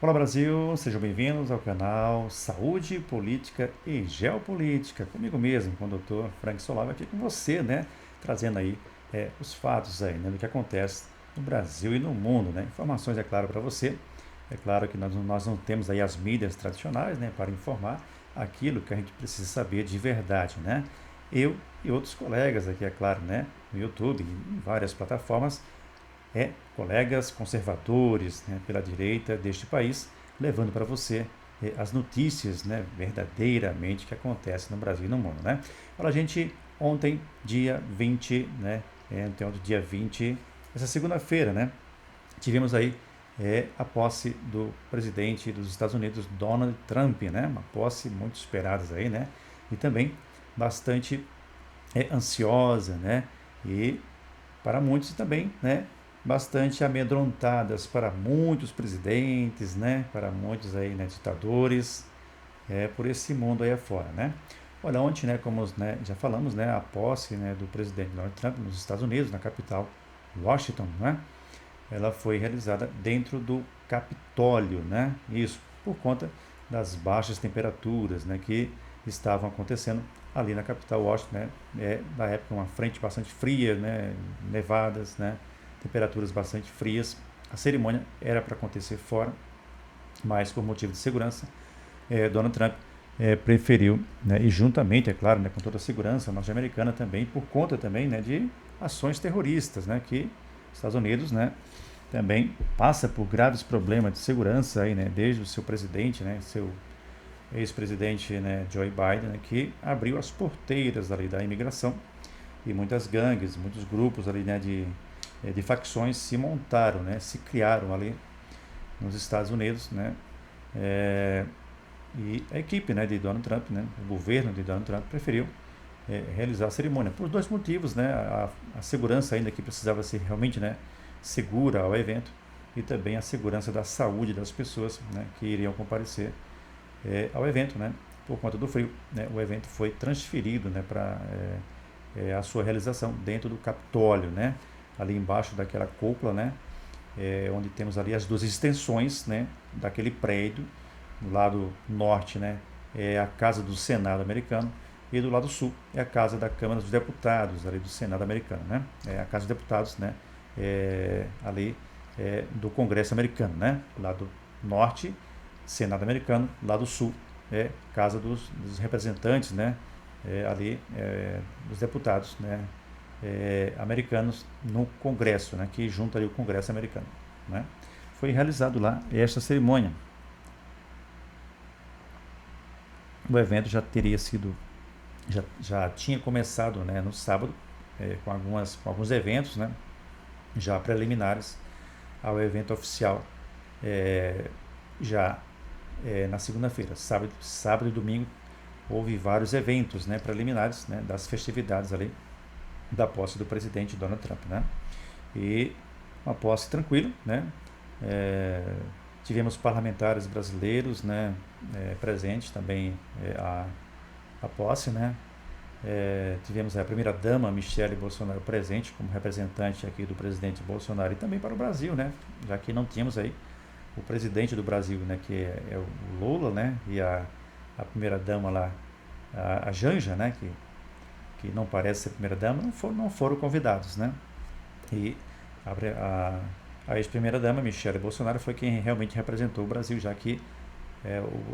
Olá Brasil, sejam bem-vindos ao canal Saúde, Política e Geopolítica, comigo mesmo, com o Dr. Frank Solava aqui com você, né, trazendo aí os fatos aí, né, do que acontece no Brasil e no mundo, né, informações, é claro, para você. É claro que nós não temos aí as mídias tradicionais, né, para informar aquilo que a gente precisa saber de verdade, né. Eu e outros colegas aqui, é claro, né, no YouTube e em várias plataformas, colegas conservadores, né, pela direita deste país, levando para você as notícias, né, verdadeiramente que acontecem no Brasil e no mundo, né? Olha, gente, ontem, dia 20, né, ontem, dia 20, essa segunda-feira, né, tivemos aí a posse do presidente dos Estados Unidos, Donald Trump, né, uma posse muito esperada aí, né, e também bastante ansiosa, né, e para muitos também, né, bastante amedrontadas para muitos presidentes, né, para muitos aí, né, ditadores, por esse mundo aí afora, né. Olha, ontem, né, como né, já falamos, né, a posse, né, do presidente Donald Trump nos Estados Unidos, na capital Washington, né, ela foi realizada dentro do Capitólio, né, isso por conta das baixas temperaturas, né, que estavam acontecendo ali na capital Washington, né, na época uma frente bastante fria, né, nevadas, né, temperaturas bastante frias. A cerimônia era para acontecer fora, mas por motivo de segurança, Donald Trump preferiu, né, e juntamente, é claro, né, com toda a segurança norte-americana também, por conta também, né, de ações terroristas, né, que os Estados Unidos, né, também passa por graves problemas de segurança aí, né, desde o seu presidente, né, seu ex-presidente, né, Joe Biden, né, que abriu as porteiras ali da imigração e muitas gangues, muitos grupos ali, né, de facções se montaram, né, se criaram ali nos Estados Unidos, né, é, e a equipe, né, de Donald Trump, né, o governo de Donald Trump preferiu realizar a cerimônia por dois motivos, né, a segurança ainda que precisava ser realmente, né, segura ao evento e também a segurança da saúde das pessoas, né, que iriam comparecer ao evento, né, por conta do frio, né, o evento foi transferido, né, para a sua realização dentro do Capitólio, né, ali embaixo daquela cúpula, né, onde temos ali as duas extensões, né, daquele prédio. Do lado norte, né, é a Casa do Senado americano e do lado sul é a Casa da Câmara dos Deputados, ali do Senado americano, né, é a Casa dos Deputados, né, ali do Congresso americano, né, lado norte, Senado americano, lado sul é Casa dos Representantes, né, ali dos deputados, né, americanos no Congresso, né, que junta ali o Congresso americano, né. Foi realizado lá esta cerimônia. O evento já teria sido, já tinha começado, né, no sábado, com alguns eventos, né, já preliminares ao evento oficial, é, já na segunda-feira, sábado e domingo, houve vários eventos, né, preliminares, né, das festividades ali da posse do presidente Donald Trump, né? E uma posse tranquila, né? É, tivemos parlamentares brasileiros, né, presentes também a posse, né? Tivemos a primeira-dama Michele Bolsonaro presente como representante aqui do presidente Bolsonaro e também para o Brasil, né? Já que não tínhamos aí o presidente do Brasil, né, que é o Lula, né? E a primeira-dama lá, a Janja, né? Que não parece ser primeira-dama, não foram convidados, né? E a, a ex-primeira-dama, Michele Bolsonaro, foi quem realmente representou o Brasil, já que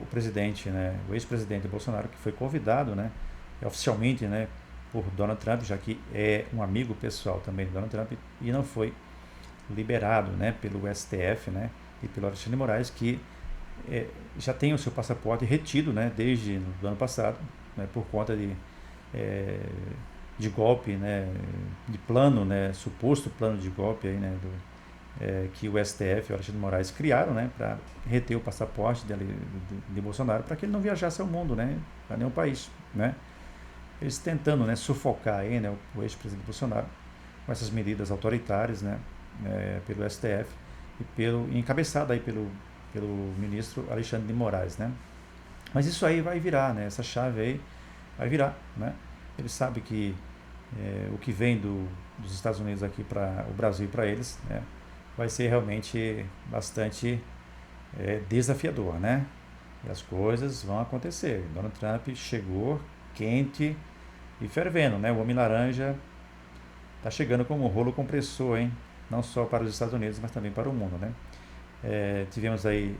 o presidente, né, o ex-presidente Bolsonaro, que foi convidado, né, oficialmente, né, por Donald Trump, já que é um amigo pessoal também de Donald Trump, e não foi liberado, né, pelo STF, né, e pelo Alexandre de Moraes, que já tem o seu passaporte retido, né, desde o ano passado, né, por conta é, de golpe, né, de plano, né, suposto plano de golpe aí, né, que o STF e o Alexandre de Moraes criaram, né, para reter o passaporte de Bolsonaro para que ele não viajasse ao mundo, né, para nenhum país, né. Eles tentando, né, sufocar aí, né, o ex-presidente Bolsonaro com essas medidas autoritárias, né, pelo STF e encabeçado aí pelo ministro Alexandre de Moraes, né. Mas isso aí vai virar, né, essa chave aí vai virar, né. Ele sabe que o que vem dos Estados Unidos aqui para o Brasil e para eles, né, vai ser realmente bastante desafiador, né? E as coisas vão acontecer. Donald Trump chegou quente e fervendo, né? O Homem Laranja está chegando como um rolo compressor, hein? Não só para os Estados Unidos, mas também para o mundo, né? Tivemos aí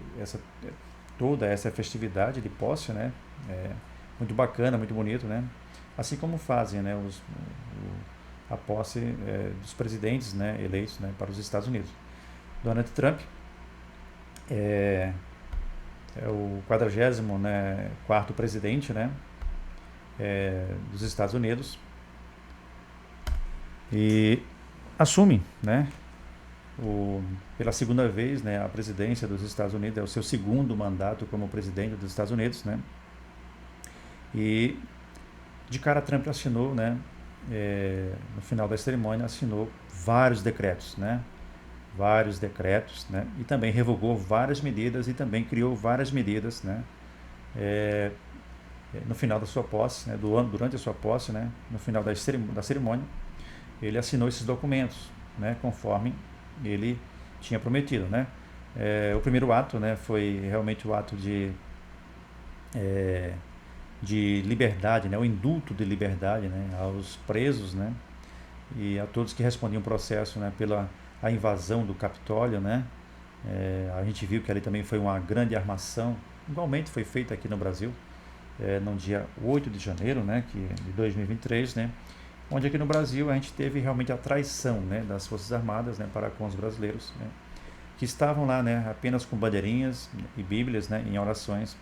toda essa festividade de posse, né? É, muito bacana, muito bonito, né? Assim como fazem, né? A posse dos presidentes, né? Eleitos, né? Para os Estados Unidos. Donald Trump é, é o 44º, né? Quarto presidente, né? Dos Estados Unidos e assume, né? Pela segunda vez, né, a presidência dos Estados Unidos, é o seu segundo mandato como presidente dos Estados Unidos, né? E de cara Trump assinou, né, no final da cerimônia, assinou vários decretos, né? Vários decretos, né? E também revogou várias medidas e também criou várias medidas, né? É, no final da sua posse, né, durante a sua posse, né, no final da cerimônia, ele assinou esses documentos, né, conforme ele tinha prometido, né? O primeiro ato, né, foi realmente o ato de liberdade, né, o indulto de liberdade, né, aos presos, né, e a todos que respondiam processo, né, pela a invasão do Capitólio, né? A gente viu que ali também foi uma grande armação, igualmente foi feita aqui no Brasil, no dia 8 de janeiro, né, de 2023, né, onde aqui no Brasil a gente teve realmente a traição, né, das Forças Armadas, né, para com os brasileiros, né, que estavam lá, né, apenas com bandeirinhas e bíblias, né, em orações,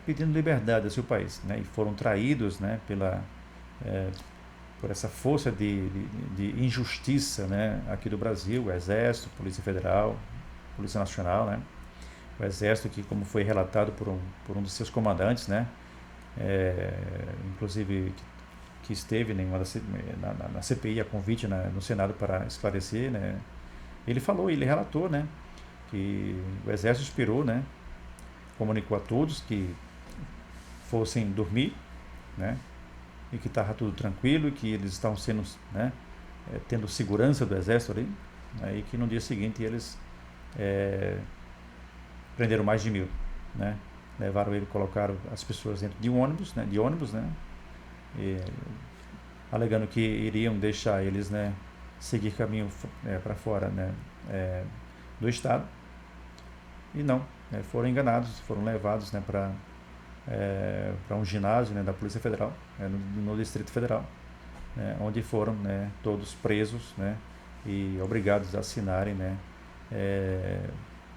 pedindo liberdade ao seu país, né, e foram traídos, né, por essa força de injustiça, né, aqui do Brasil, o Exército, Polícia Federal, Polícia Nacional, né, o Exército que, como foi relatado por um dos seus comandantes, né, inclusive que esteve na CPI a convite no Senado para esclarecer, né, ele relatou, né, que o Exército esperou, né, comunicou a todos que fossem dormir, né, e que estava tudo tranquilo, e que eles estavam sendo, né, tendo segurança do Exército ali, né, e que no dia seguinte eles prenderam mais de 1.000, né, levaram ele, colocaram as pessoas dentro de ônibus, né, e, alegando que iriam deixar eles, né, seguir caminho para fora, né, do estado, e não, né, foram enganados, foram levados, né, para um ginásio, né, da Polícia Federal, no Distrito Federal, né, onde foram, né, todos presos, né, e obrigados a assinarem, né,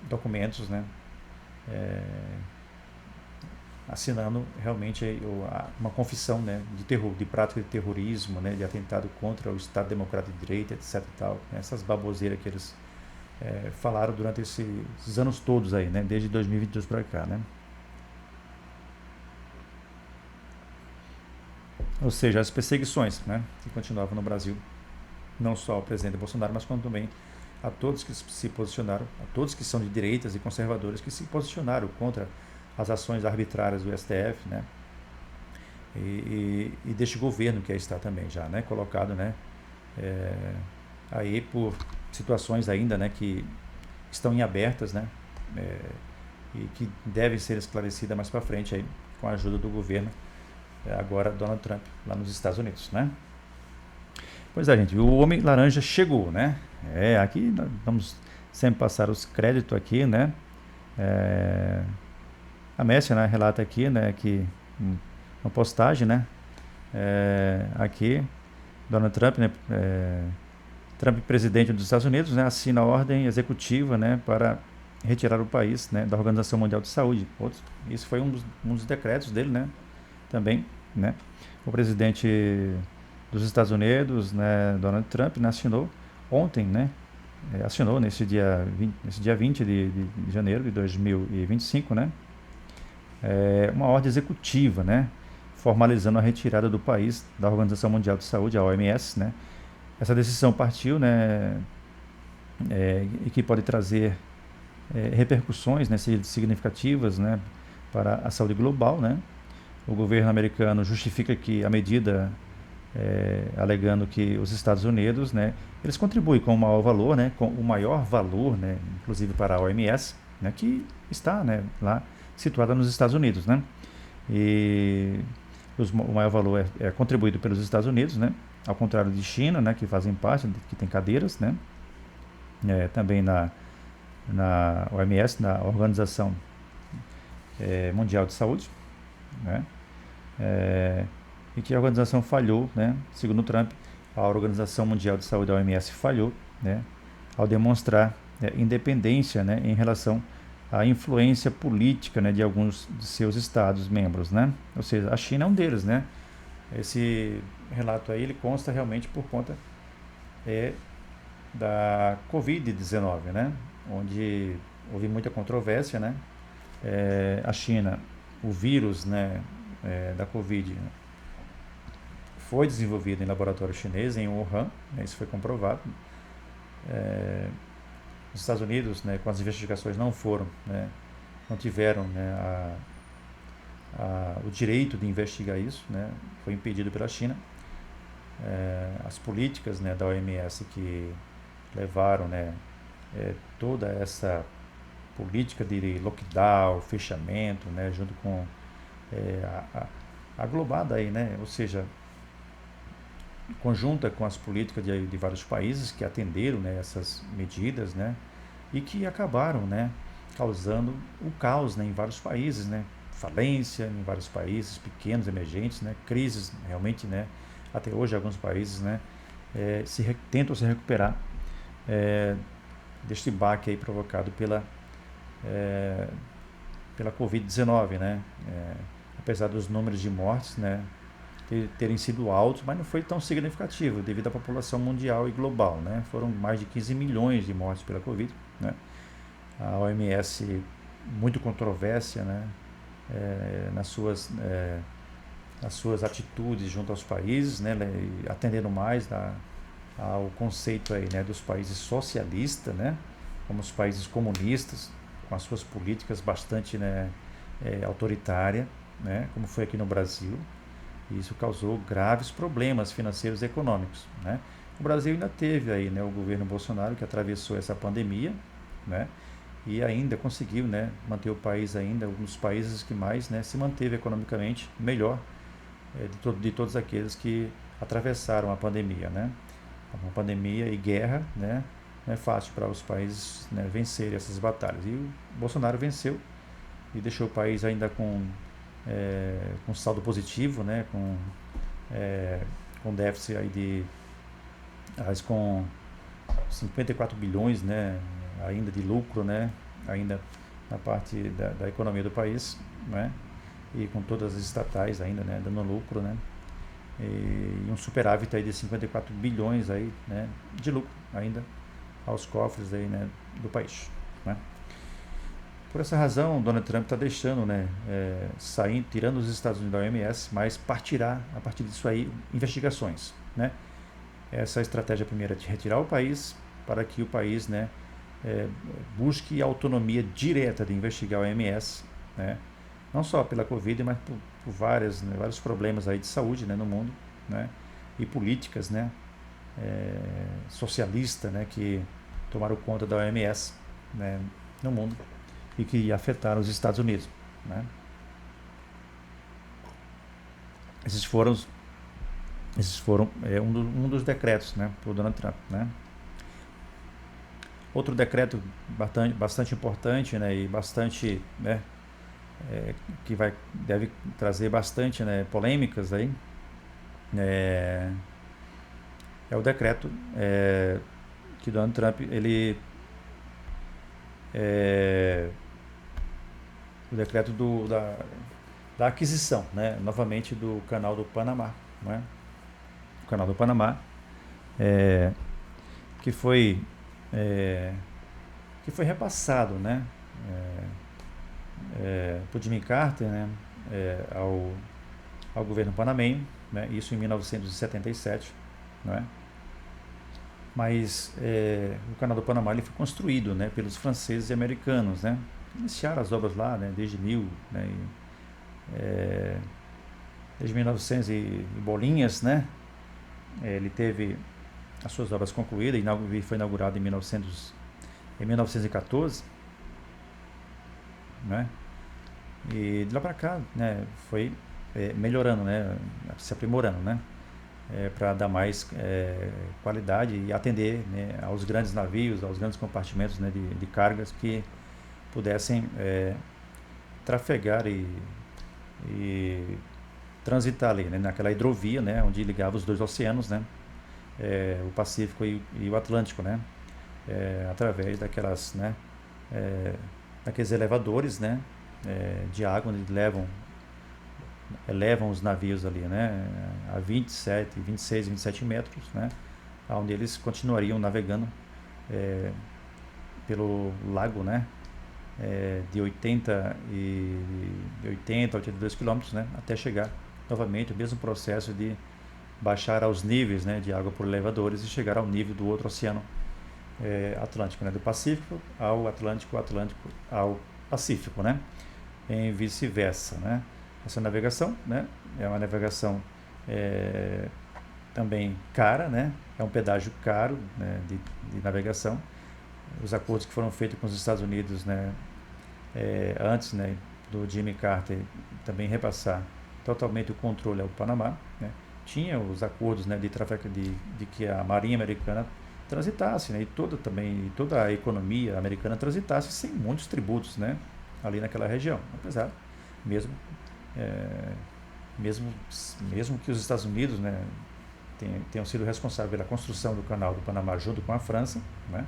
documentos, né, assinando realmente uma confissão, né, de prática de terrorismo, né, de atentado contra o Estado Democrático de Direito, etc. E tal, né, essas baboseiras que eles falaram durante esses anos todos aí, né, desde 2022 para cá, né. Ou seja, as perseguições, né, que continuavam no Brasil, não só ao presidente Bolsonaro, mas como também a todos que se posicionaram, a todos que são de direitas e conservadores, que se posicionaram contra as ações arbitrárias do STF, né, e deste governo que aí está também já, né, colocado, né, aí por situações ainda, né, que estão em abertas, né, e que devem ser esclarecidas mais para frente aí, com a ajuda do governo, agora Donald Trump, lá nos Estados Unidos, né. Pois é, gente, o Homem Laranja chegou, né, aqui nós vamos sempre passar os créditos aqui, né, a Messia, né, relata aqui, né, que uma postagem, né, aqui, Donald Trump, né, Trump, presidente dos Estados Unidos, né, assina a ordem executiva, né, para retirar o país, né, da Organização Mundial de Saúde. Isso foi um dos decretos dele, né, também, né. O presidente dos Estados Unidos, né, Donald Trump, né, assinou ontem, né, assinou nesse dia 20 de janeiro de 2025, né, uma ordem executiva, né, formalizando a retirada do país da Organização Mundial de Saúde, a OMS, né. Essa decisão partiu, né, e que pode trazer repercussões, né, significativas, né, para a saúde global, né. O governo americano justifica que a medida, alegando que os Estados Unidos, né, eles contribuem com o maior valor, né, inclusive para a OMS, né, que está, né, lá situada nos Estados Unidos, né? E o maior valor é contribuído pelos Estados Unidos, né? Ao contrário de China, né, que fazem parte, que tem cadeiras, né? Também na OMS, na Organização Mundial de Saúde, né? É, e que a organização falhou, né? Segundo Trump, a Organização Mundial de Saúde, a OMS, falhou, né? Ao demonstrar independência, né, em relação à influência política, né, de alguns de seus estados membros, né? Ou seja, a China é um deles, né? Esse relato aí ele consta realmente por conta é, da Covid-19, né? Onde houve muita controvérsia, né? A China, o vírus, né, da Covid, né, foi desenvolvido em laboratório chinês, em Wuhan, né, isso foi comprovado. Os Estados Unidos, né, com as investigações não foram, né, não tiveram, né, o direito de investigar isso, né, foi impedido pela China. As políticas, né, da OMS que levaram, né, toda essa política de lockdown, fechamento, né, junto com a globada aí, né, ou seja, conjunta com as políticas de vários países que atenderam, né, essas medidas, né, e que acabaram, né, causando o caos, né, em vários países, né, falência em vários países pequenos, emergentes, né, crises realmente, né, até hoje alguns países, né, tentam se recuperar deste baque aí provocado pela Covid-19, né, apesar dos números de mortes, né, terem sido altos, mas não foi tão significativo devido à população mundial e global, né? Foram mais de 15 milhões de mortes pela Covid, né? A OMS, muito controvérsia, né? Nas suas atitudes junto aos países, né? Atendendo mais ao conceito aí, né, dos países socialistas, né? Como os países comunistas, com as suas políticas bastante, né, autoritárias, né? Como foi aqui no Brasil. E isso causou graves problemas financeiros e econômicos, né? O Brasil ainda teve aí, né, o governo Bolsonaro que atravessou essa pandemia, né, e ainda conseguiu, né, manter o país ainda um dos países que mais, né, se manteve economicamente melhor de todos aqueles que atravessaram a pandemia, né? Uma pandemia e guerra, né, não é fácil para os países, né, vencerem essas batalhas. E o Bolsonaro venceu e deixou o país ainda com saldo positivo, né, com déficit aí com 54 bilhões, né, ainda de lucro, né, ainda na parte da economia do país, né, e com todas as estatais ainda, né, dando lucro, né, e um superávit aí de 54 bilhões aí, né, de lucro ainda aos cofres aí, né, do país, né. Por essa razão, Donald Trump está deixando, né, saindo, tirando os Estados Unidos da OMS, mas partirá, a partir disso aí, investigações, né. Essa estratégia primeira é de retirar o país para que o país, né, busque autonomia direta de investigar a OMS, né, não só pela Covid, mas por vários problemas aí de saúde, né, no mundo, né, e políticas, né, socialista, né, que tomaram conta da OMS, né, no mundo e que afetaram os Estados Unidos, né. Esses foram um dos decretos, né, por Donald Trump, né. Outro decreto bastante importante, né, e bastante, né, que deve trazer bastante, né, polêmicas aí, é, é o decreto que Donald Trump o decreto da aquisição, né, novamente do canal do Panamá, né, o canal do Panamá, que foi repassado, né, por Jimmy Carter, né, ao governo panamenho, né, isso em 1977, né, mas o canal do Panamá ele foi construído, né, pelos franceses e americanos, né, iniciaram as obras lá, né, desde desde 1900 e bolinhas, né, ele teve as suas obras concluídas e foi inaugurado em 1914, né? E de lá para cá, né, foi melhorando, né, se aprimorando, né, para dar mais qualidade e atender, né, aos grandes navios, aos grandes compartimentos, né, de cargas que pudessem trafegar e transitar ali, né, naquela hidrovia, né, onde ligava os dois oceanos, né, o Pacífico e o Atlântico, né, através daquelas, né, daqueles elevadores, né, de água, onde elevam os navios ali, né, a 27, 26, 27 metros, né, onde eles continuariam navegando pelo lago, né, de 80 a 82 quilômetros, né, até chegar novamente o mesmo processo de baixar aos níveis, né, de água por elevadores e chegar ao nível do outro oceano Atlântico, né, do Pacífico ao Atlântico, Atlântico ao Pacífico, né, em vice-versa, né. Essa navegação, né, é uma navegação também cara, né, é um pedágio caro, né, de navegação. Os acordos que foram feitos com os Estados Unidos, né, antes, né, do Jimmy Carter também repassar totalmente o controle ao Panamá, né, tinha os acordos, né, de tráfego de que a Marinha Americana transitasse, né, e toda a economia americana transitasse sem muitos tributos, né, ali naquela região, apesar mesmo é, mesmo mesmo que os Estados Unidos, né, tenham sido responsáveis pela construção do Canal do Panamá junto com a França, né,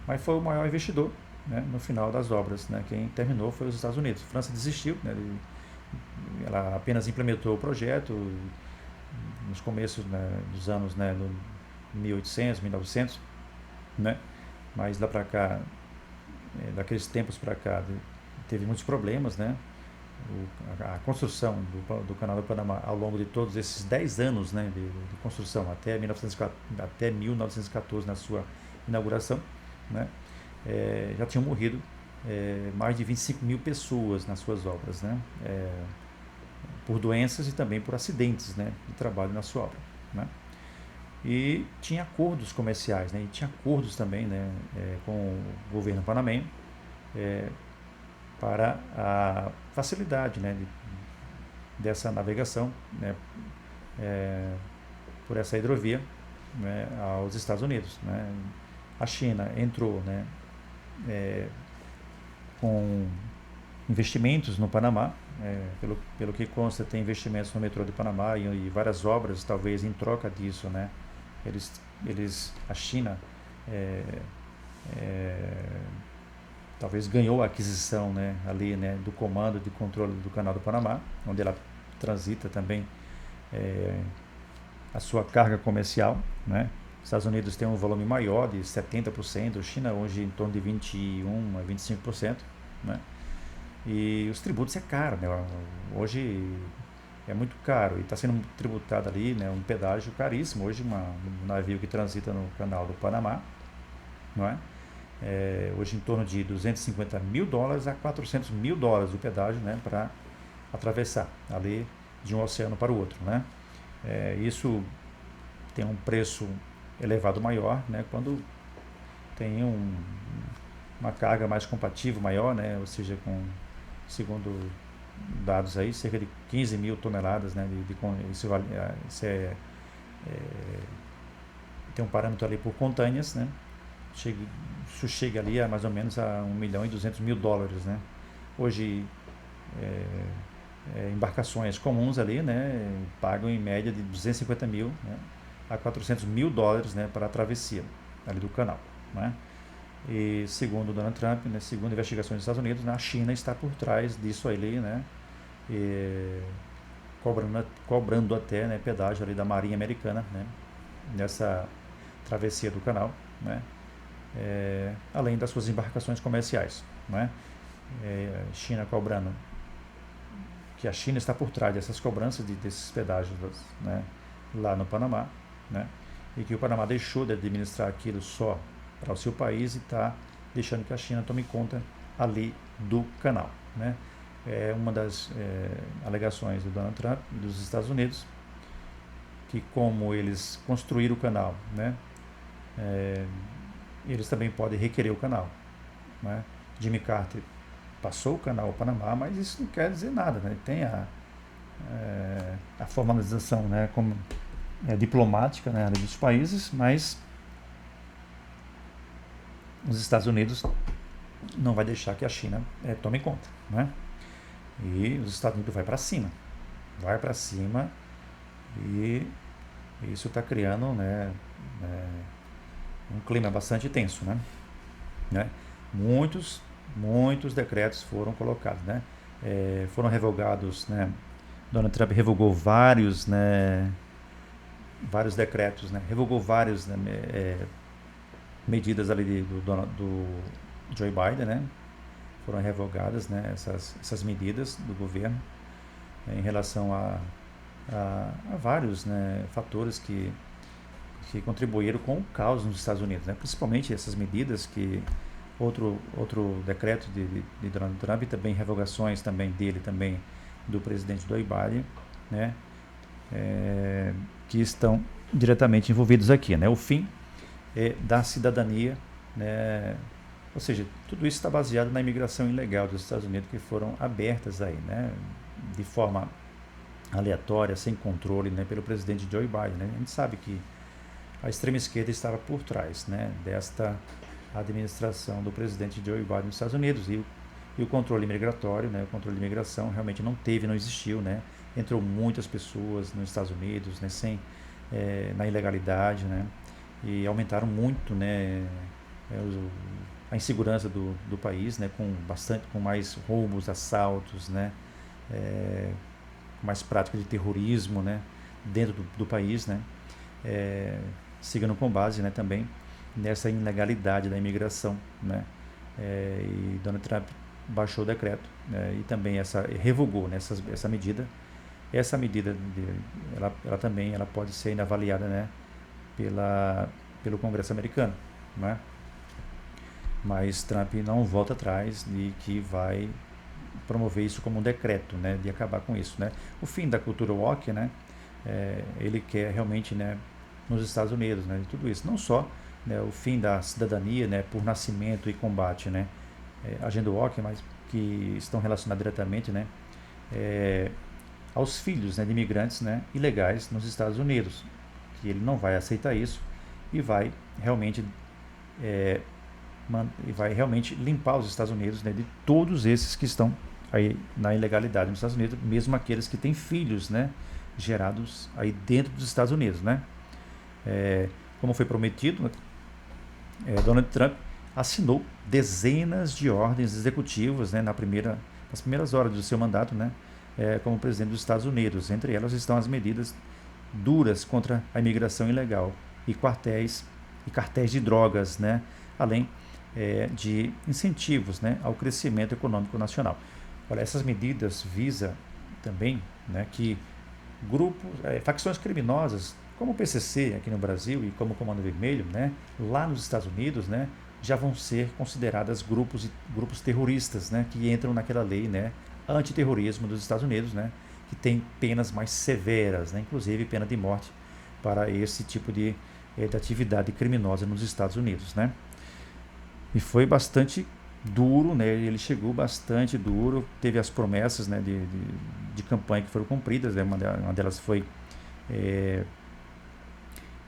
mas foi o maior investidor, né, no final das obras, né, quem terminou foi os Estados Unidos. A França desistiu, né, ela apenas implementou o projeto nos começos, né, dos anos, né, no 1800, 1900, né, mas lá para cá, daqueles tempos para cá, teve muitos problemas, né, a construção do Canal do Panamá ao longo de todos esses 10 anos, né, de construção até 1914 na sua inauguração, né, já tinham morrido mais de 25 mil pessoas nas suas obras, né, por doenças e também por acidentes, né, de trabalho na sua obra, né. E tinha acordos comerciais, né, e tinha acordos também, né, com o governo panamenho para a facilidade, né, dessa navegação, né, por essa hidrovia, né, aos Estados Unidos, né. A China entrou, né, com investimentos no Panamá, pelo que consta tem investimentos no metrô do Panamá e várias obras, talvez em troca disso, né, a China talvez ganhou a aquisição, né, ali, né, do comando de controle do Canal do Panamá, onde ela transita também a sua carga comercial, né. Os Estados Unidos tem um volume maior de 70%, a China hoje em torno de 21 a 25%, né. E os tributos é caro, né? Hoje é muito caro e está sendo tributado ali, né, um pedágio caríssimo. Hoje um navio que transita no Canal do Panamá, não é? Hoje em torno de 250 mil dólares a 400 mil dólares o pedágio, né, para atravessar ali de um oceano para o outro, né? Isso tem um preço elevado maior, né, quando tem uma carga mais compatível maior, né, ou seja, segundo dados aí, cerca de 15 mil toneladas, né, tem um parâmetro ali por contâneas, né, isso chega ali a mais ou menos a 1 milhão e 200 mil dólares, né. Hoje, embarcações comuns ali, né, pagam em média de 250 mil, né, a 400 mil dólares, né, para a travessia ali do canal, né. E segundo Donald Trump, né, segundo investigações dos Estados Unidos, né, a China está por trás disso ali, né, cobrando até, né, pedágio ali da Marinha Americana, né, nessa travessia do canal, né, além das suas embarcações comerciais, né. China cobrando, que a China está por trás dessas cobranças desses pedágios, né, lá no Panamá, né, e que o Panamá deixou de administrar aquilo só para o seu país e está deixando que a China tome conta ali do canal, né. É uma das alegações do Donald Trump e dos Estados Unidos, que como eles construíram o canal, né, eles também podem requerer o canal, né. Jimmy Carter passou o canal Panamá, mas isso não quer dizer nada, né? Tem a formalização, né, como diplomática, né, dos países, mas os Estados Unidos não vai deixar que a China tome conta, né? E os Estados Unidos vai para cima e isso está criando, né, um clima bastante tenso, né? Muitos, muitos decretos foram colocados, né? Foram revogados, né? Donald Trump revogou vários decretos, né? Revogou várias, né, medidas ali do Joe Biden, né? Foram revogadas, né, essas medidas do governo, em relação a vários, né, fatores que contribuíram com o caos nos Estados Unidos, né? Principalmente essas medidas que outro decreto de Donald Trump e também revogações também dele, também do presidente Joe Biden, né? Que estão diretamente envolvidos aqui, né? O fim da cidadania, né? Ou seja, tudo isso está baseado na imigração ilegal dos Estados Unidos, que foram abertas aí, né? De forma aleatória, sem controle, né? Pelo presidente Joe Biden, né? A gente sabe que a extrema esquerda estava por trás, né, desta administração do presidente Joe Biden nos Estados Unidos, e o controle migratório, né, o controle de imigração realmente não existiu, né? Entrou muitas pessoas nos Estados Unidos, né, na ilegalidade, né? E aumentaram muito, né, a insegurança do país, né, com mais roubos, assaltos, né, com mais prática de terrorismo, né, dentro do país, né, seguindo com base, né, também nessa ilegalidade da imigração, né, e Donald Trump baixou o decreto, né, e também revogou, né, essa medida. Essa medida ela também pode ser ainda avaliada, né, pelo Congresso americano, né? Mas Trump não volta atrás e que vai promover isso como um decreto, né, de acabar com isso, né? O fim da cultura woke, né, ele quer realmente, né, nos Estados Unidos, né, de tudo isso, não só, né, o fim da cidadania, né, por nascimento e combate, né, agenda woke, mas que estão relacionados diretamente, né, aos filhos, né, de imigrantes, né, ilegais nos Estados Unidos, que ele não vai aceitar isso e vai realmente limpar os Estados Unidos, né, de todos esses que estão aí na ilegalidade nos Estados Unidos, mesmo aqueles que têm filhos, né, gerados aí dentro dos Estados Unidos, né? Como foi prometido, Donald Trump assinou dezenas de ordens executivas, né, nas primeiras horas do seu mandato, né, como presidente dos Estados Unidos. Entre elas estão as medidas duras contra a imigração ilegal e cartéis de drogas, né, além de incentivos, né, ao crescimento econômico nacional. Olha, essas medidas visam também, né, que facções criminosas como o PCC aqui no Brasil e como o Comando Vermelho, né, lá nos Estados Unidos, né, já vão ser consideradas grupos terroristas, né, que entram naquela lei, né, antiterrorismo dos Estados Unidos, né, que tem penas mais severas, né, inclusive pena de morte para esse tipo de atividade criminosa nos Estados Unidos, né. E foi bastante duro, né? Ele chegou bastante duro, teve as promessas, né, de campanha que foram cumpridas, né? Uma delas foi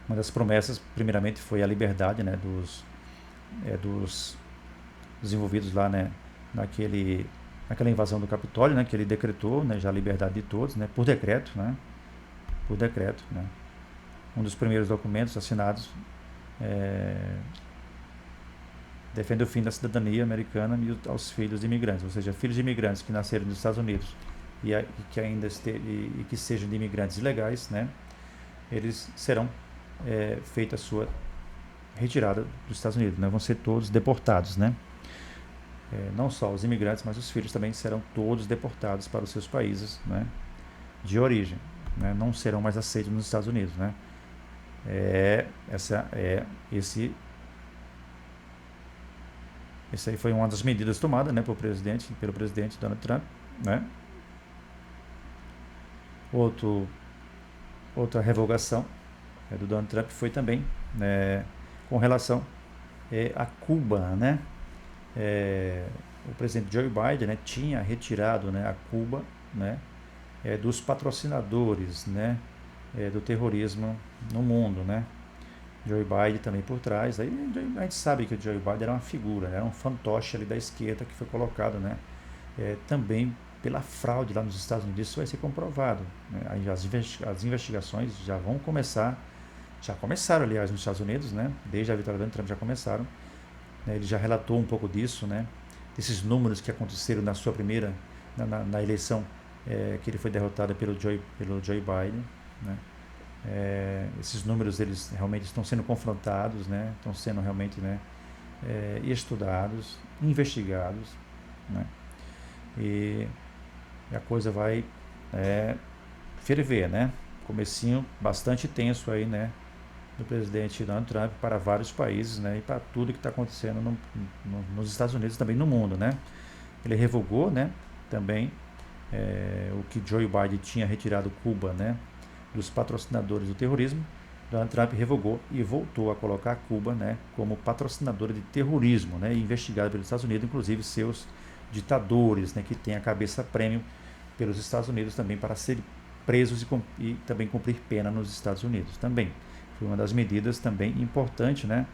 uma das promessas, primeiramente, foi a liberdade, né, dos envolvidos lá, né, naquela invasão do Capitólio, né, que ele decretou, né, já a liberdade de todos, né, por decreto, né, né. Um dos primeiros documentos assinados defende o fim da cidadania americana aos filhos de imigrantes, ou seja, filhos de imigrantes que nasceram nos Estados Unidos e que ainda que sejam de imigrantes ilegais, né, eles serão feita a sua retirada dos Estados Unidos, né, vão ser todos deportados, né. Não só os imigrantes, mas os filhos também serão todos deportados para os seus países, né, de origem, né, não serão mais aceitos nos Estados Unidos, né. Essa aí foi uma das medidas tomadas, né, pelo presidente Donald Trump, né. Outra revogação do Donald Trump foi também, né, com relação a Cuba, né. o presidente Joe Biden, né, tinha retirado, né, a Cuba, né, dos patrocinadores, né, do terrorismo no mundo, né. Joe Biden também por trás. Aí a gente sabe que o Joe Biden era uma figura, né, era um fantoche ali da esquerda que foi colocado, né, também pela fraude lá nos Estados Unidos. Isso vai ser comprovado, né. Aí as investigações já começaram, aliás, nos Estados Unidos, né, desde a vitória do Trump já começaram, né. Ele já relatou um pouco disso, né, desses números que aconteceram na sua primeira, na eleição, que ele foi derrotado pelo Joe Biden, né. Esses números eles realmente estão sendo confrontados, né, estão sendo realmente, né, estudados, investigados, né, e a coisa vai ferver, né, comecinho bastante tenso aí, né, do presidente Donald Trump para vários países, né, e para tudo que está acontecendo nos Estados Unidos e também no mundo, né. Ele revogou, né, também o que Joe Biden tinha retirado Cuba, né, dos patrocinadores do terrorismo. Donald Trump revogou e voltou a colocar Cuba, né, como patrocinadora de terrorismo, né, investigada pelos Estados Unidos, inclusive seus ditadores, né, que têm a cabeça prêmio pelos Estados Unidos também para serem presos e também cumprir pena nos Estados Unidos também. Foi uma das medidas também importante, né,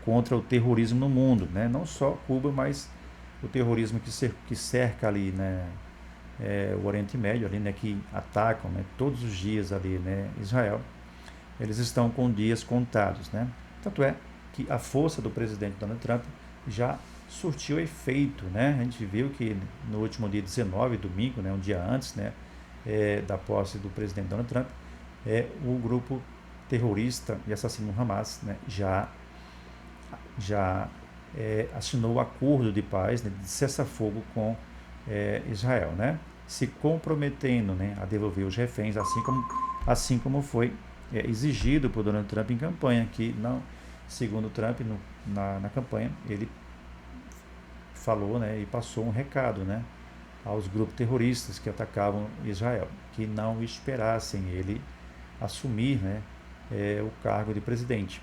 contra o terrorismo no mundo, né, não só Cuba, mas o terrorismo que cerca ali, né, o Oriente Médio ali, né, que atacam, né, todos os dias ali, né, Israel. Eles estão com dias contados, né. Tanto é que a força do presidente Donald Trump já surtiu efeito, né. A gente viu que no último dia 19, domingo, né, um dia antes, né, da posse do presidente Donald Trump, o grupo terrorista e assassino Hamas, né, já assinou o acordo de paz, né, de cessar-fogo com Israel, né, se comprometendo, né, a devolver os reféns, assim como foi exigido por Donald Trump em campanha, que não, segundo Trump na campanha ele falou, né, e passou um recado, né, aos grupos terroristas que atacavam Israel, que não esperassem ele assumir, né, o cargo de presidente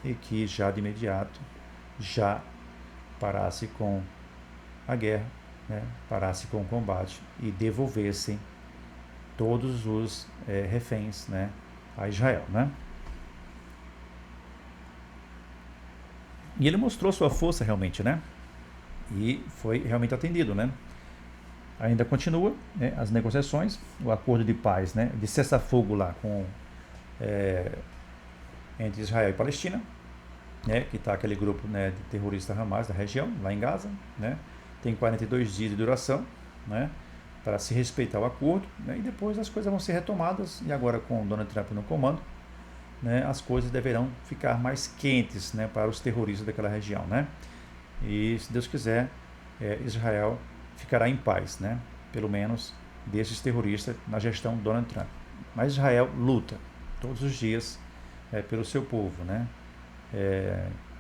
e que já de imediato já parasse com a guerra, né, parasse com o combate e devolvessem todos os reféns, né, a Israel, né. E ele mostrou sua força realmente, né, e foi realmente atendido, né. Ainda continua, né, as negociações, o acordo de paz, né, de cessar-fogo lá entre Israel e Palestina, né, que está aquele grupo, né, de terrorista Hamas da região, lá em Gaza, né, tem 42 dias de duração, né, para se respeitar o acordo, né, e depois as coisas vão ser retomadas, e agora com Donald Trump no comando, né, as coisas deverão ficar mais quentes, né, para os terroristas daquela região, né, e se Deus quiser, Israel ficará em paz, né, pelo menos desses terroristas na gestão Donald Trump. Mas Israel luta todos os dias pelo seu povo, né,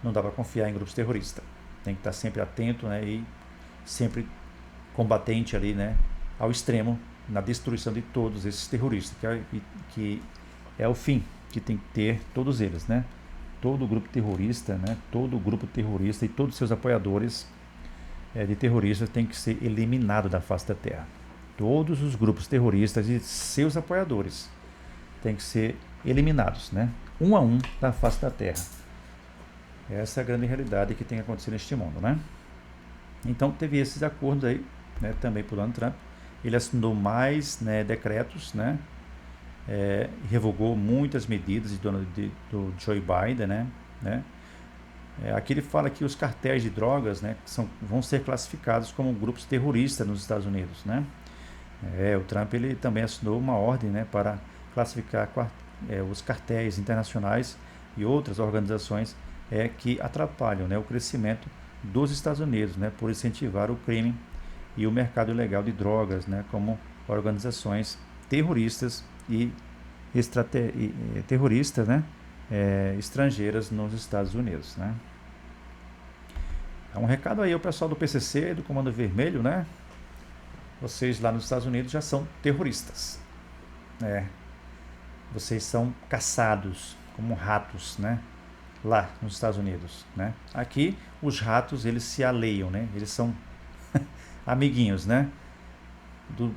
não dá para confiar em grupos terroristas, tem que estar sempre atento, né, e sempre combatente ali, né, ao extremo na destruição de todos esses terroristas, que é o fim que tem que ter todos eles, né, todo grupo terrorista, né, todo grupo terrorista e todos seus apoiadores de terroristas tem que ser eliminado da face da terra. Todos os grupos terroristas e seus apoiadores têm que ser eliminados, né, um a um da face da terra. Essa é a grande realidade que tem acontecido neste mundo, né. Então teve esses acordos aí, né, também por Donald Trump. Ele assinou mais, né, decretos, né, revogou muitas medidas do Joe Biden, né. Aqui ele fala que os cartéis de drogas, né, vão ser classificados como grupos terroristas nos Estados Unidos, né. O Trump ele também assinou uma ordem, né, para classificar os cartéis internacionais e outras organizações que atrapalham, né, o crescimento dos Estados Unidos, né, por incentivar o crime e o mercado ilegal de drogas, né, como organizações terroristas e terroristas, né, estrangeiras nos Estados Unidos, né. É um recado aí ao pessoal do PCC, do Comando Vermelho, né. Vocês lá nos Estados Unidos já são terroristas, vocês são caçados como ratos, né, lá nos Estados Unidos, né. Aqui os ratos eles se aleiam, né, eles são amiguinhos, né?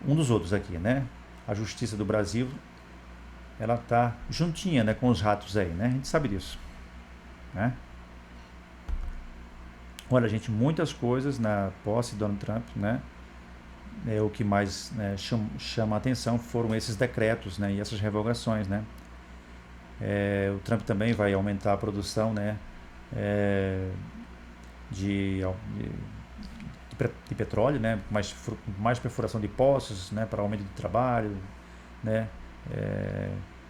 Um dos outros aqui, né? A Justiça do Brasil, ela tá juntinha, né, com os ratos aí, né? A gente sabe disso, né? Olha, gente, muitas coisas na posse de Donald Trump, né? O que mais, né, chama a atenção foram esses decretos, né, e essas revogações, né? O Trump também vai aumentar a produção, né, é, de, de petróleo, né, mais perfuração de poços, né, para aumento de trabalho, né, é,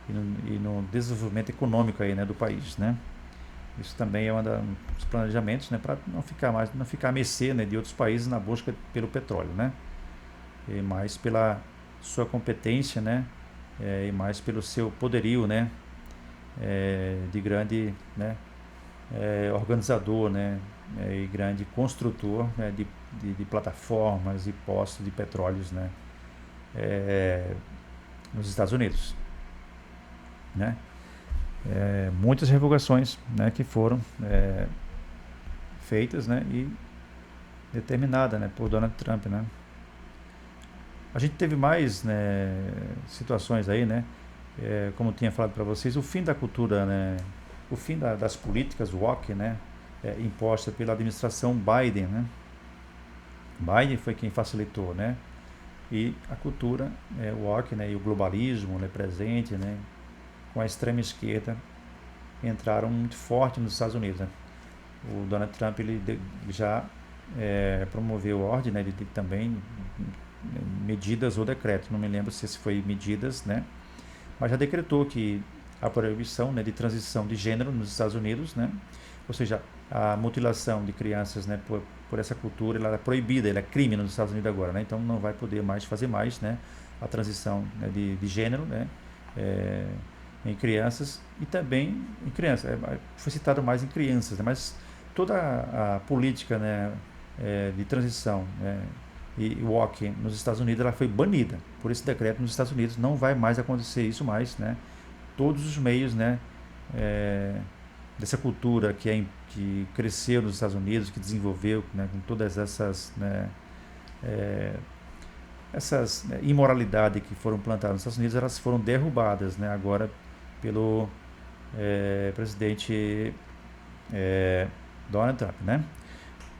e no desenvolvimento econômico aí, né, do país, né? Isso também é um dos planejamentos, né, para não ficar à mercê, né, de outros países na busca pelo petróleo, né? E mais pela sua competência, né, e mais pelo seu poderio, né, de grande, né, organizador, né, e grande construtor, né, de plataformas e postos de petróleos, né, é, nos Estados Unidos, né? Muitas revogações, né, que foram feitas, né, e determinadas, né, por Donald Trump, né? A gente teve mais, né, situações aí, né, como eu tinha falado para vocês, o fim da cultura, né, o fim das políticas woke, né, imposta pela administração Biden, né? Biden foi quem facilitou, né? E a cultura woke, né, e o globalismo, né, presente, né, com a extrema esquerda entraram muito forte nos Estados Unidos, né? O Donald Trump ele já promoveu ordem, né, de também medidas ou decreto, não me lembro se foi medidas, né, mas já decretou que a proibição, né, de transição de gênero nos Estados Unidos, né, ou seja, a mutilação de crianças, né, por essa cultura, ela é proibida, ela é crime nos Estados Unidos agora, né, então não vai poder mais fazer mais, né, a transição, né, de gênero, né, é, em crianças e também em crianças. Foi citado mais em crianças, né, mas toda a política, né, de transição, né, e woke nos Estados Unidos, ela foi banida por esse decreto nos Estados Unidos. Não vai mais acontecer isso mais, né? Todos os meios, né, é, dessa cultura que cresceu nos Estados Unidos, que desenvolveu, né, com todas essas, né, essas, né, imoralidades que foram plantadas nos Estados Unidos, elas foram derrubadas, né, agora pelo presidente Donald Trump, né?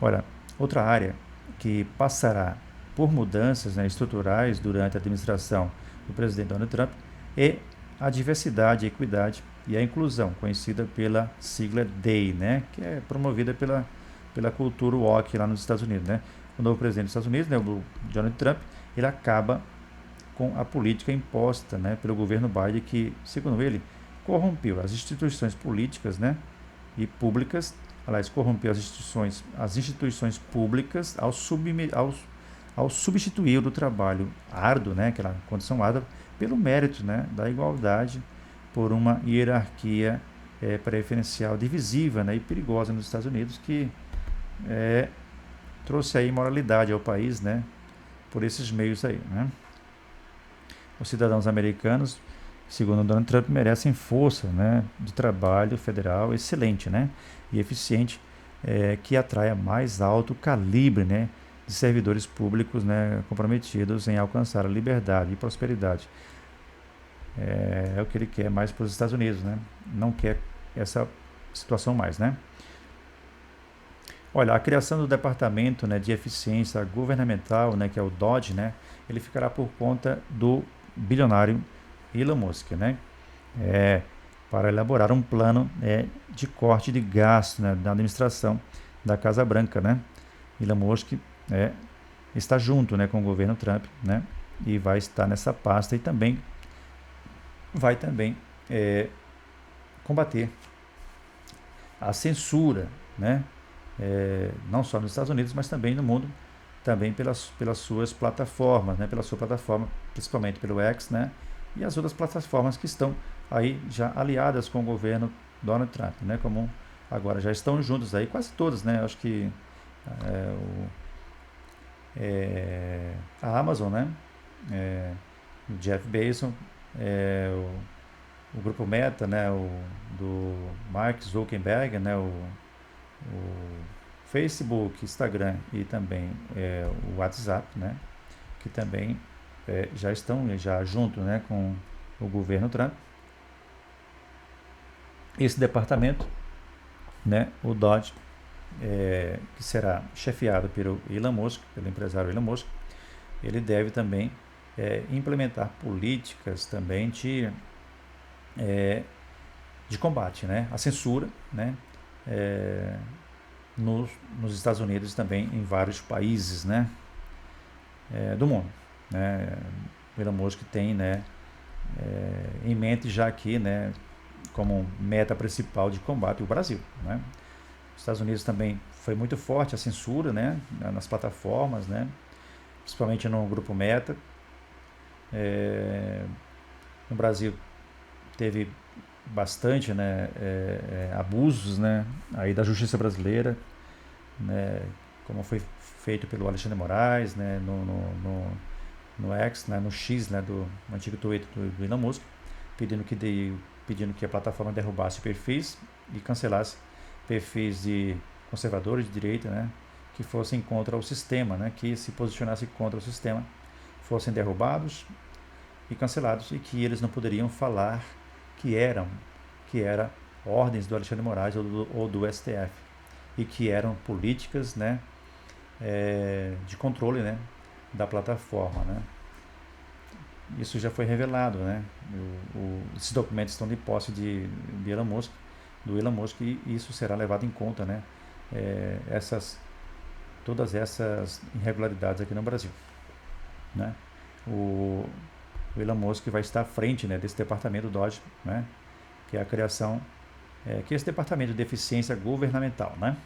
Ora, outra área que passará por mudanças, né, estruturais durante a administração do presidente Donald Trump é a diversidade, a equidade e a inclusão, conhecida pela sigla DEI, né, que é promovida pela cultura woke lá nos Estados Unidos, né? O novo presidente dos Estados Unidos, né, o Donald Trump, ele acaba com a política imposta, né, pelo governo Biden, que, segundo ele, corrompeu as instituições políticas, né, e públicas, aliás, corrompeu as instituições públicas ao substituir o trabalho árduo, né, aquela condição árdua, pelo mérito, né, da igualdade, por uma hierarquia preferencial divisiva, né, e perigosa nos Estados Unidos, que trouxe a imoralidade ao país, né, por esses meios aí, né? Os cidadãos americanos, segundo Donald Trump, merecem força, né, de trabalho federal excelente, né, e eficiente, que atraia mais alto calibre, né, de servidores públicos, né, comprometidos em alcançar a liberdade e prosperidade. É o que ele quer mais para os Estados Unidos, né? Não quer essa situação mais, né? Olha, a criação do Departamento, né, de Eficiência Governamental, né, que é o DOGE, né, ele ficará por conta do bilionário Elon Musk, né, para elaborar um plano de corte de gastos, né, da administração da Casa Branca, né. Elon Musk está junto, né, com o governo Trump, né, e vai estar nessa pasta e também vai também combater a censura, né, não só nos Estados Unidos, mas também no mundo, também pelas suas plataformas, né, pela sua plataforma, principalmente pelo X, né, e as outras plataformas que estão aí já aliadas com o governo Donald Trump, né, como agora já estão juntos aí, quase todas, né, acho que o, a Amazon, né, o Jeff Bezos, o grupo Meta, né, do Mark Zuckerberg, né, o Facebook, Instagram e também o WhatsApp, né, que também já estão já junto, né, com o governo Trump. Esse departamento, né, o DOGE, que será chefiado pelo Elon Musk, pelo empresário Elon Musk, ele deve também implementar políticas também de combate, né, à censura, né, nos Estados Unidos e também em vários países, né, do mundo, né. O Elon Musk tem, né, em mente já aqui, né, como meta principal de combate o Brasil, né. Os Estados Unidos também foi muito forte a censura, né, nas plataformas, né, principalmente no grupo Meta. No Brasil teve bastante, né, abusos, né, aí da justiça brasileira, né, como foi feito pelo Alexandre Moraes, né, no X, né, no X, né, do antigo Twitter do Elon Musk, pedindo que a plataforma derrubasse perfis e cancelasse perfis de conservadores de direita, né, que fossem contra o sistema, né, que se posicionassem contra o sistema, fossem derrubados e cancelados, e que eles não poderiam falar que era ordens do Alexandre Moraes ou do STF, e que eram políticas, né, de controle, né, da plataforma, né. Isso já foi revelado, né. Esses documentos estão de posse do Elon Musk, e isso será levado em conta, né, todas essas irregularidades aqui no Brasil, né. O Elon Musk vai estar à frente, né, desse departamento DOGE, né, que é a criação, que é esse departamento de eficiência governamental, né.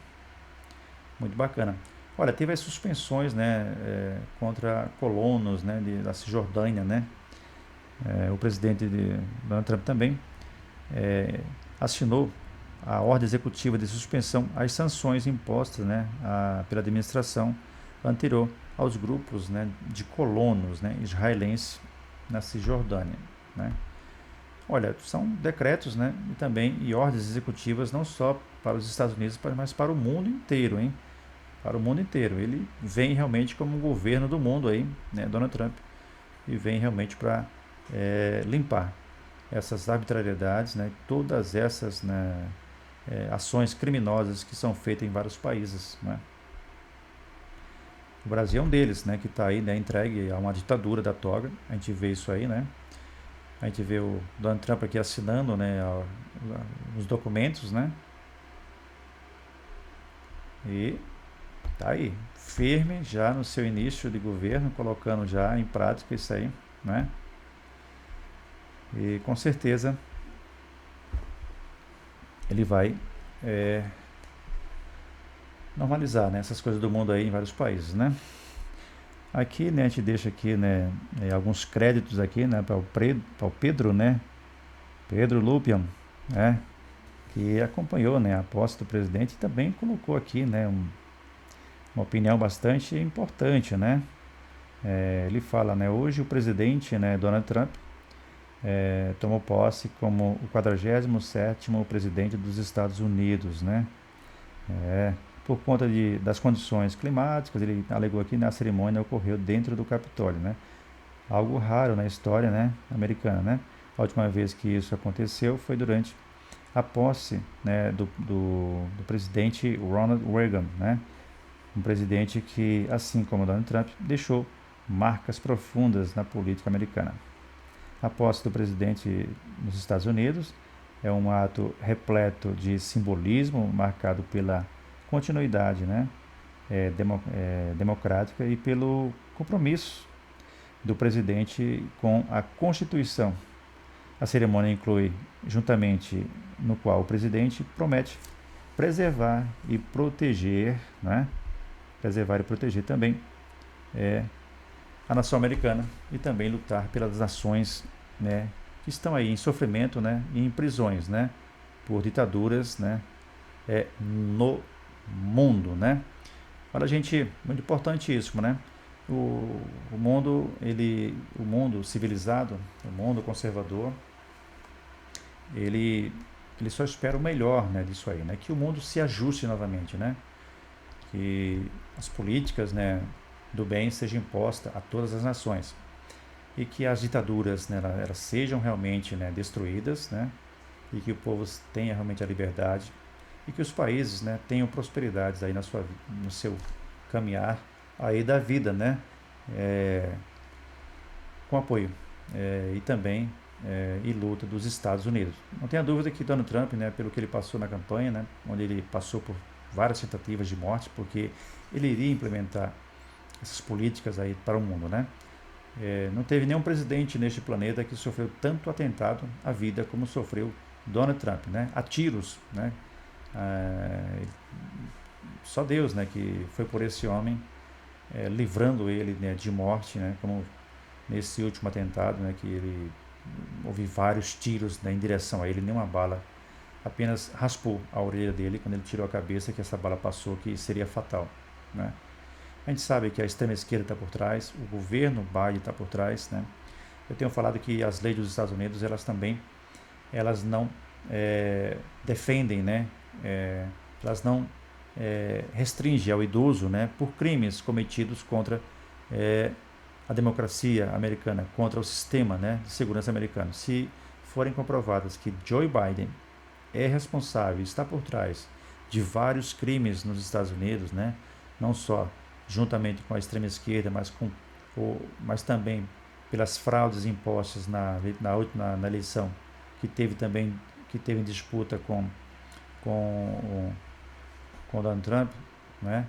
Muito bacana. Olha, teve as suspensões, né, contra colonos, né, da Cisjordânia, né. O presidente Donald Trump também assinou a ordem executiva de suspensão às sanções impostas, né, pela administração anterior aos grupos, né, de colonos, né, israelenses na Cisjordânia, né. Olha, são decretos, né, e também ordens executivas não só para os Estados Unidos, mas para o mundo inteiro, hein? Para o mundo inteiro. Ele vem realmente como um governo do mundo aí, né, Donald Trump, e vem realmente para limpar essas arbitrariedades, né, todas essas, né, ações criminosas que são feitas em vários países, né. O Brasil é um deles, né, que está aí, né, entregue a uma ditadura da toga. A gente vê isso aí, né. A gente vê o Donald Trump aqui assinando, né, os documentos, né. E tá aí, firme já no seu início de governo, colocando já em prática isso aí, né. E com certeza ele vai normalizar, né, essas coisas do mundo aí em vários países, né. Aqui, né, a gente deixa aqui, né, alguns créditos aqui, né, para o Pedro, né, Pedro Lupian, né, que acompanhou, né, a posse do presidente e também colocou aqui, né, uma opinião bastante importante, né. Ele fala, né, hoje o presidente, né, Donald Trump, tomou posse como o 47º presidente dos Estados Unidos, né. Por conta das condições climáticas, ele alegou aqui, na cerimônia ocorreu dentro do Capitólio, né. Algo raro na história, né, americana, né. A última vez que isso aconteceu foi durante a posse, né, do presidente Ronald Reagan, né, um presidente que, assim como Donald Trump, deixou marcas profundas na política americana. A posse do presidente nos Estados Unidos é um ato repleto de simbolismo, marcado pela continuidade, né, democrática e pelo compromisso do presidente com a Constituição. A cerimônia inclui, juntamente no qual o presidente promete preservar e proteger, né, também a nação americana e também lutar pelas nações, né, que estão aí em sofrimento, né, e em prisões, né, por ditaduras, né, no mundo, né. Olha, gente, muito importantíssimo, né. O mundo civilizado, o mundo conservador, ele só espera o melhor, né, disso aí, né, que o mundo se ajuste novamente, né. que as políticas, né, do bem sejam impostas a todas as nações e que as ditaduras, né, elas sejam realmente, né, destruídas, né, e que o povo tenha realmente a liberdade e que os países, né, tenham prosperidades aí no seu caminhar aí da vida, né, é, com apoio e também e luta dos Estados Unidos. Não tenha dúvida que Donald Trump, né, pelo que ele passou na campanha, né, onde ele passou por várias tentativas de morte, porque ele iria implementar essas políticas aí para o mundo, né? Não teve nenhum presidente neste planeta que sofreu tanto atentado à vida como sofreu Donald Trump, né? A tiros, né? É, só Deus, né, que foi por esse homem, livrando ele, né, de morte, né? Como nesse último atentado, né, que ele houve vários tiros, né, em direção a ele, nenhuma bala, apenas raspou a orelha dele quando ele tirou a cabeça, que essa bala passou, que seria fatal, né? A gente sabe que a extrema esquerda está por trás, o governo Biden está por trás, né? Eu tenho falado que as leis dos Estados Unidos, elas também, elas não defendem, né? Elas não restringem ao idoso, né? Por crimes cometidos contra a democracia americana, contra o sistema, né, de segurança americano. Se forem comprovadas que Joe Biden é responsável, está por trás de vários crimes nos Estados Unidos, né, não só juntamente com a extrema esquerda, mas também pelas fraudes impostas na eleição que teve também disputa com, com Donald Trump, né?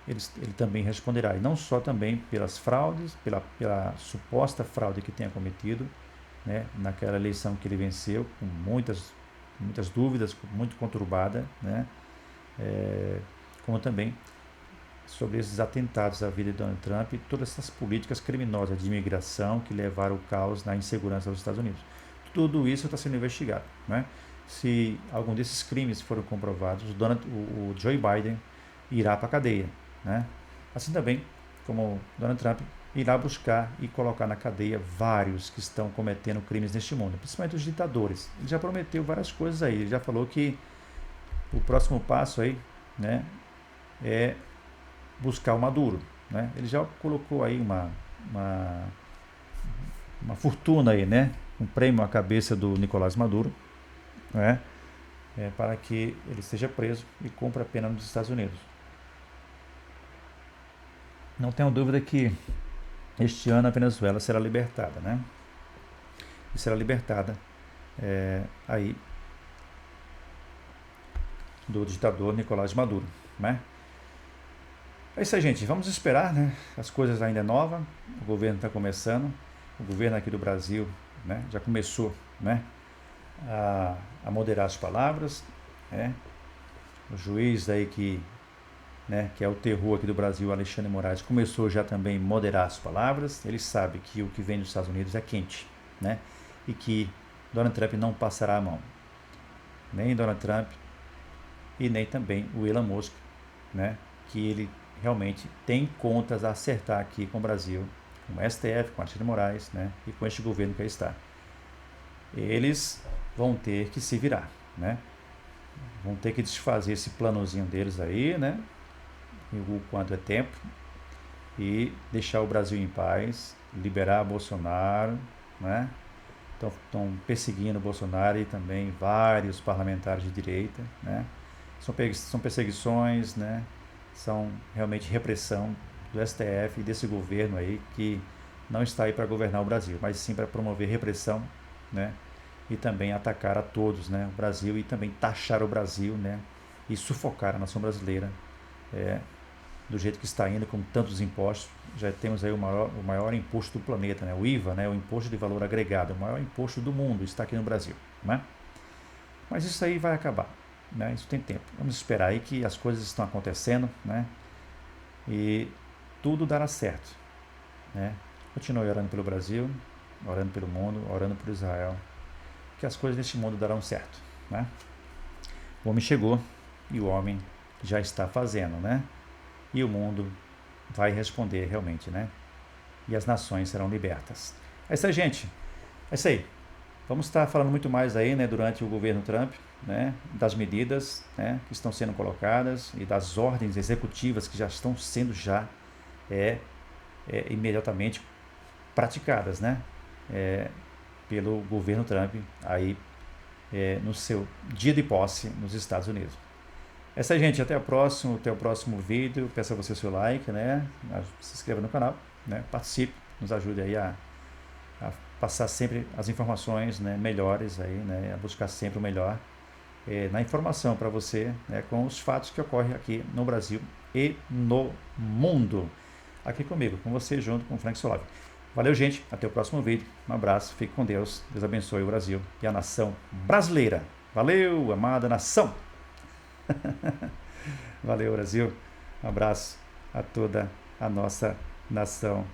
Ele também responderá, e não só também pelas fraudes, pela suposta fraude que tenha cometido, né, naquela eleição que ele venceu, com muitas dúvidas, muito conturbada, né, como também sobre esses atentados à vida de Donald Trump e todas essas políticas criminosas de imigração que levaram ao caos na insegurança dos Estados Unidos. Tudo isso está sendo investigado, né? Se algum desses crimes foram comprovados, o Joe Biden irá para a cadeia, né? Assim também como Donald Trump irá buscar e colocar na cadeia vários que estão cometendo crimes neste mundo, principalmente os ditadores. Ele já prometeu várias coisas aí, ele já falou que o próximo passo aí, né, é buscar o Maduro, né? Ele já colocou aí uma fortuna aí, né? Um prêmio à cabeça do Nicolás Maduro, né? Para que ele seja preso e cumpra a pena nos Estados Unidos. Não tenho dúvida que este ano a Venezuela será libertada, né? E será libertada aí do ditador Nicolás Maduro, né? É isso aí, gente. Vamos esperar, né? As coisas ainda é nova, o governo está começando, o governo aqui do Brasil, né, já começou, né, a moderar as palavras, né? O juiz aí que é o terror aqui do Brasil, Alexandre Moraes, começou já também a moderar as palavras. Ele sabe que o que vem dos Estados Unidos é quente, né? E que Donald Trump não passará a mão. Nem Donald Trump e nem também o Elon Musk, né? Que ele realmente tem contas a acertar aqui com o Brasil, com o STF, com Alexandre Moraes, né? E com este governo que aí está. Eles vão ter que se virar, né? Vão ter que desfazer esse planozinho deles aí, né? O quanto é tempo, e deixar o Brasil em paz, liberar Bolsonaro, né? Estão perseguindo Bolsonaro e também vários parlamentares de direita, né? São perseguições, né? São realmente repressão do STF e desse governo aí que não está aí para governar o Brasil, mas sim para promover repressão, né? E também atacar a todos, né? O Brasil, e também taxar o Brasil, né? E sufocar a nação brasileira, do jeito que está indo, com tantos impostos. Já temos aí o maior imposto do planeta, né? O IVA, né? O Imposto de Valor Agregado, o maior imposto do mundo está aqui no Brasil, né? Mas isso aí vai acabar, né? Isso tem tempo. Vamos esperar aí que as coisas estão acontecendo, né? E tudo dará certo, né? Continue orando pelo Brasil, orando pelo mundo, orando por Israel, que as coisas neste mundo darão certo, né? O homem chegou e o homem já está fazendo, né? E o mundo vai responder realmente, né? E as nações serão libertas. É isso aí, gente. É isso aí. Vamos estar falando muito mais aí, né, durante o governo Trump, né, das medidas, né, que estão sendo colocadas e das ordens executivas que já estão sendo já é, imediatamente praticadas, né, é, pelo governo Trump aí no seu dia de posse nos Estados Unidos. É isso aí, gente. Até o próximo vídeo. Peço a você o seu like, né? Se inscreva no canal, né? Participe, nos ajude aí a passar sempre as informações, né, melhores aí, né? A buscar sempre o melhor na informação para você, né, com os fatos que ocorrem aqui no Brasil e no mundo. Aqui comigo, com você, junto com o Frank Solave. Valeu, gente. Até o próximo vídeo. Um abraço. Fique com Deus. Deus abençoe o Brasil e a nação brasileira. Valeu, amada nação. Valeu, Brasil. Um abraço a toda a nossa nação